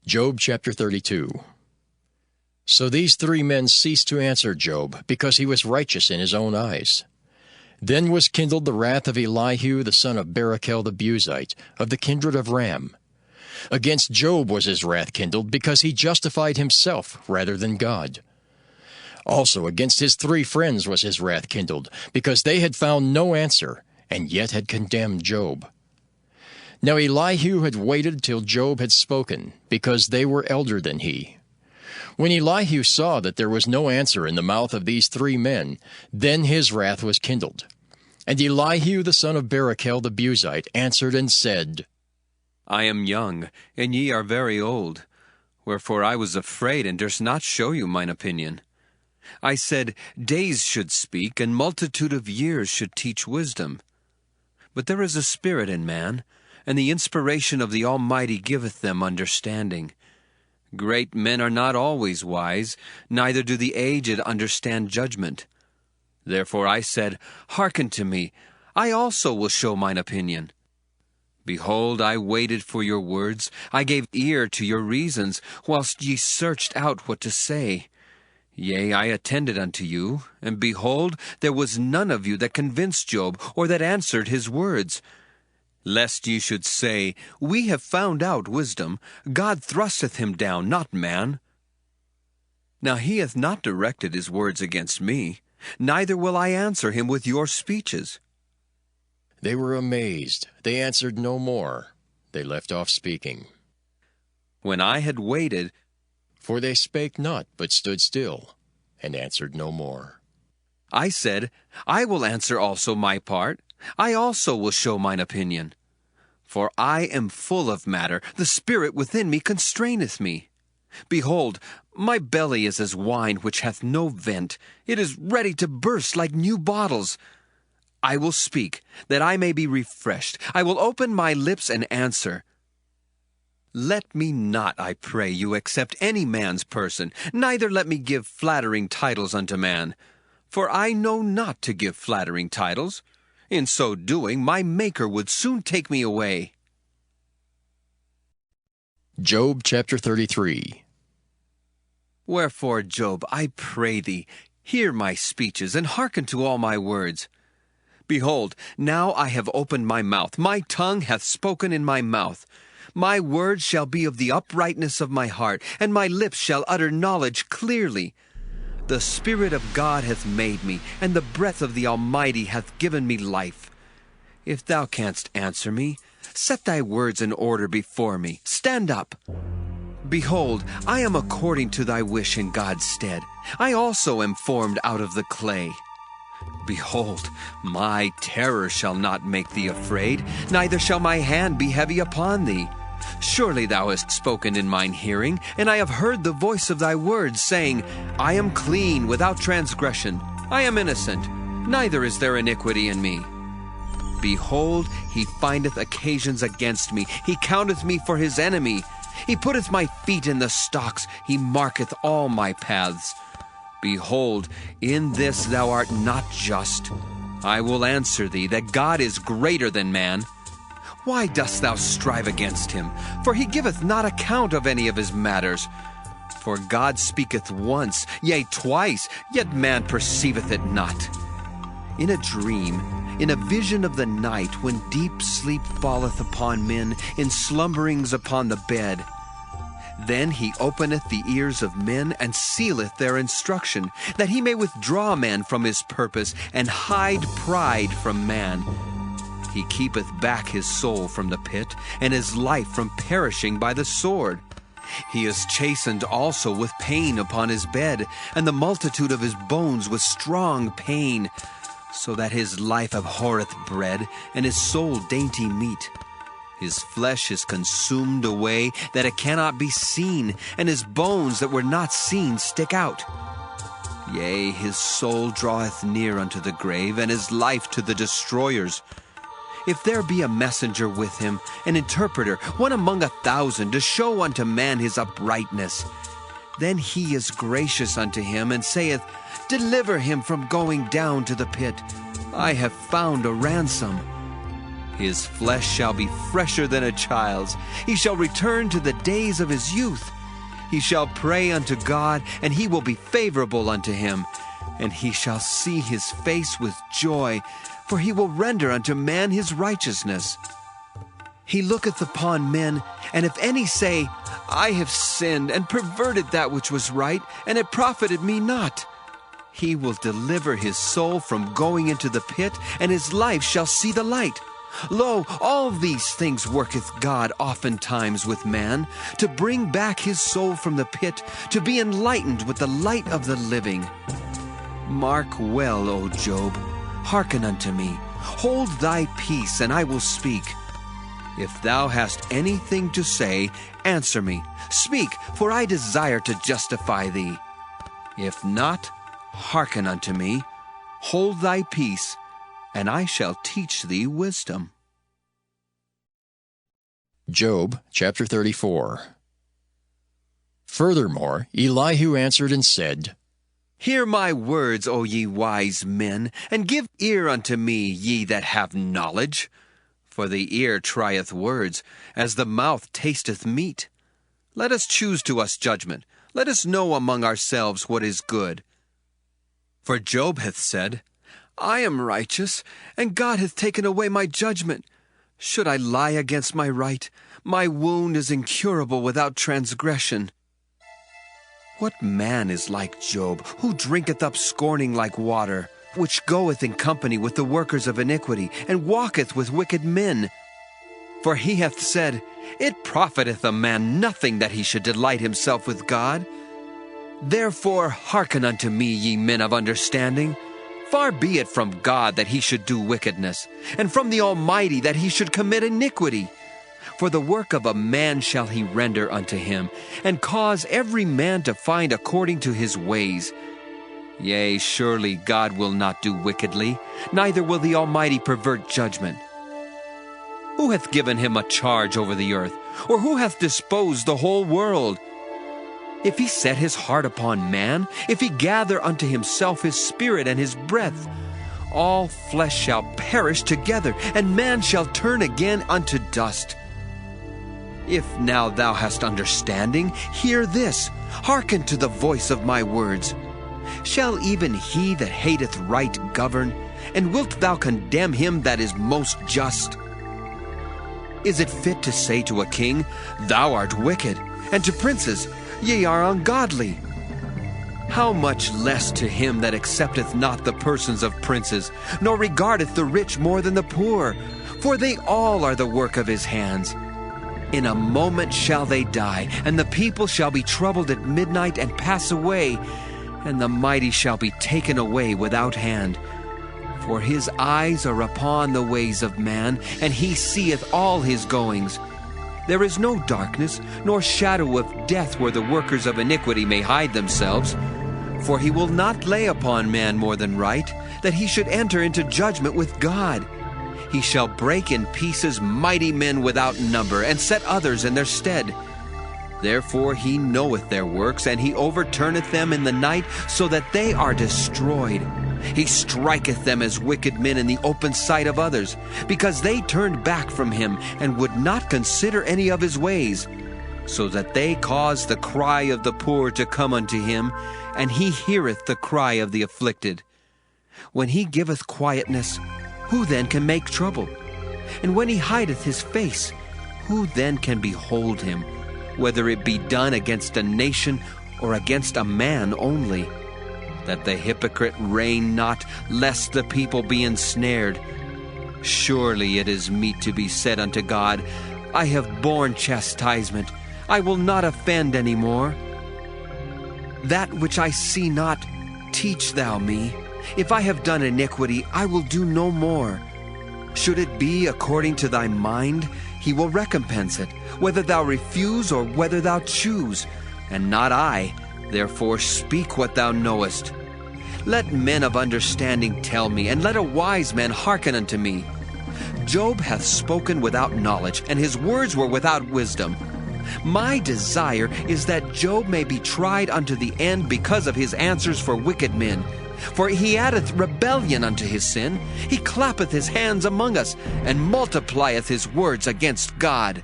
Job chapter 32. So these three men ceased to answer Job, because he was righteous in his own eyes. Then was kindled the wrath of Elihu the son of Barachel the Buzite, of the kindred of Ram. Against Job was his wrath kindled, because he justified himself rather than God. Also against his three friends was his wrath kindled, because they had found no answer, and yet had condemned Job. Now Elihu had waited till Job had spoken, because they were elder than he. When Elihu saw that there was no answer in the mouth of these three men, then his wrath was kindled. And Elihu the son of Barachel the Buzite answered and said, I am young, and ye are very old. Wherefore I was afraid, and durst not show you mine opinion. I said, days should speak, and multitude of years should teach wisdom. But there is a spirit in man, and the inspiration of the Almighty giveth them understanding. Great men are not always wise, neither do the aged understand judgment. Therefore I said, Hearken to me, I also will show mine opinion. Behold, I waited for your words, I gave ear to your reasons, whilst ye searched out what to say. Yea, I attended unto you, and behold, there was none of you that convinced Job, or that answered his words. Lest ye should say, We have found out wisdom, God thrusteth him down, not man. Now he hath not directed his words against me, neither will I answer him with your speeches. They were amazed. They answered no more. They left off speaking. When I had waited, for they spake not, but stood still, and answered no more. I said, I will answer also my part. I also will show mine opinion. For I am full of matter, the spirit within me constraineth me. Behold, my belly is as wine which hath no vent, it is ready to burst like new bottles. I will speak, that I may be refreshed. I will open my lips and answer. Let me not, I pray you, accept any man's person, neither let me give flattering titles unto man. For I know not to give flattering titles. In so doing, my Maker would soon take me away. Job chapter 33. Wherefore, Job, I pray thee, hear my speeches, and hearken to all my words. Behold, now I have opened my mouth, my tongue hath spoken in my mouth. My words shall be of the uprightness of my heart, and my lips shall utter knowledge clearly. The Spirit of God hath made me, and the breath of the Almighty hath given me life. If thou canst answer me, set thy words in order before me. Stand up. Behold, I am according to thy wish in God's stead. I also am formed out of the clay. Behold, my terror shall not make thee afraid, neither shall my hand be heavy upon thee. Surely thou hast spoken in mine hearing, and I have heard the voice of thy words, saying, I am clean, without transgression. I am innocent, neither is there iniquity in me. Behold, he findeth occasions against me. He counteth me for his enemy. He putteth my feet in the stocks. He marketh all my paths. Behold, in this thou art not just. I will answer thee, that God is greater than man. Why dost thou strive against him? For he giveth not account of any of his matters. For God speaketh once, yea, twice, yet man perceiveth it not. In a dream, in a vision of the night, when deep sleep falleth upon men, in slumberings upon the bed, then he openeth the ears of men, and sealeth their instruction, that he may withdraw man from his purpose, and hide pride from man. He keepeth back his soul from the pit, and his life from perishing by the sword. He is chastened also with pain upon his bed, and the multitude of his bones with strong pain, so that his life abhorreth bread, and his soul dainty meat. His flesh is consumed away, that it cannot be seen, and his bones that were not seen stick out. Yea, his soul draweth near unto the grave, and his life to the destroyers. If there be a messenger with him, an interpreter, one among 1,000, to show unto man his uprightness, then he is gracious unto him, and saith, Deliver him from going down to the pit. I have found a ransom. His flesh shall be fresher than a child's. He shall return to the days of his youth. He shall pray unto God, and he will be favorable unto him. And he shall see his face with joy, for he will render unto man his righteousness. He looketh upon men, and if any say, I have sinned, and perverted that which was right, and it profited me not, he will deliver his soul from going into the pit, and his life shall see the light. Lo, all these things worketh God oftentimes with man, to bring back his soul from the pit, to be enlightened with the light of the living. Mark well, O Job, hearken unto me. Hold thy peace, and I will speak. If thou hast anything to say, answer me. Speak, for I desire to justify thee. If not, hearken unto me. Hold thy peace, and I shall teach thee wisdom. Job chapter 34. Furthermore, Elihu answered and said, Hear my words, O ye wise men, and give ear unto me, ye that have knowledge. For the ear trieth words, as the mouth tasteth meat. Let us choose to us judgment. Let us know among ourselves what is good. For Job hath said, I am righteous, and God hath taken away my judgment. Should I lie against my right? My wound is incurable without transgression. What man is like Job, who drinketh up scorning like water, which goeth in company with the workers of iniquity, and walketh with wicked men? For he hath said, It profiteth a man nothing that he should delight himself with God. Therefore hearken unto me, ye men of understanding. Far be it from God that he should do wickedness, and from the Almighty that he should commit iniquity. For the work of a man shall he render unto him, and cause every man to find according to his ways. Yea, surely God will not do wickedly, neither will the Almighty pervert judgment. Who hath given him a charge over the earth, or who hath disposed the whole world? If he set his heart upon man, if he gather unto himself his spirit and his breath, all flesh shall perish together, and man shall turn again unto dust. If now thou hast understanding, hear this, hearken to the voice of my words. Shall even he that hateth right govern? And wilt thou condemn him that is most just? Is it fit to say to a king, Thou art wicked, and to princes, Ye are ungodly? How much less to him that accepteth not the persons of princes, nor regardeth the rich more than the poor? For they all are the work of his hands. In a moment shall they die, and the people shall be troubled at midnight and pass away, and the mighty shall be taken away without hand. For his eyes are upon the ways of man, and he seeth all his goings. There is no darkness, nor shadow of death where the workers of iniquity may hide themselves. For he will not lay upon man more than right, that he should enter into judgment with God. He shall break in pieces mighty men without number, and set others in their stead. Therefore he knoweth their works, and he overturneth them in the night, so that they are destroyed. He striketh them as wicked men in the open sight of others, because they turned back from him, and would not consider any of his ways, so that they caused the cry of the poor to come unto him, and he heareth the cry of the afflicted. When he giveth quietness, who then can make trouble? And when he hideth his face, who then can behold him, whether it be done against a nation or against a man only? That the hypocrite reign not, lest the people be ensnared. Surely it is meet to be said unto God, I have borne chastisement, I will not offend any more. That which I see not, teach thou me. If I have done iniquity, I will do no more. Should it be according to thy mind, he will recompense it, whether thou refuse or whether thou choose, and not I. Therefore speak what thou knowest. Let men of understanding tell me, and let a wise man hearken unto me. Job hath spoken without knowledge, and his words were without wisdom. My desire is that Job may be tried unto the end because of his answers for wicked men, For he addeth rebellion unto his sin. He clappeth his hands among us, and multiplieth his words against God.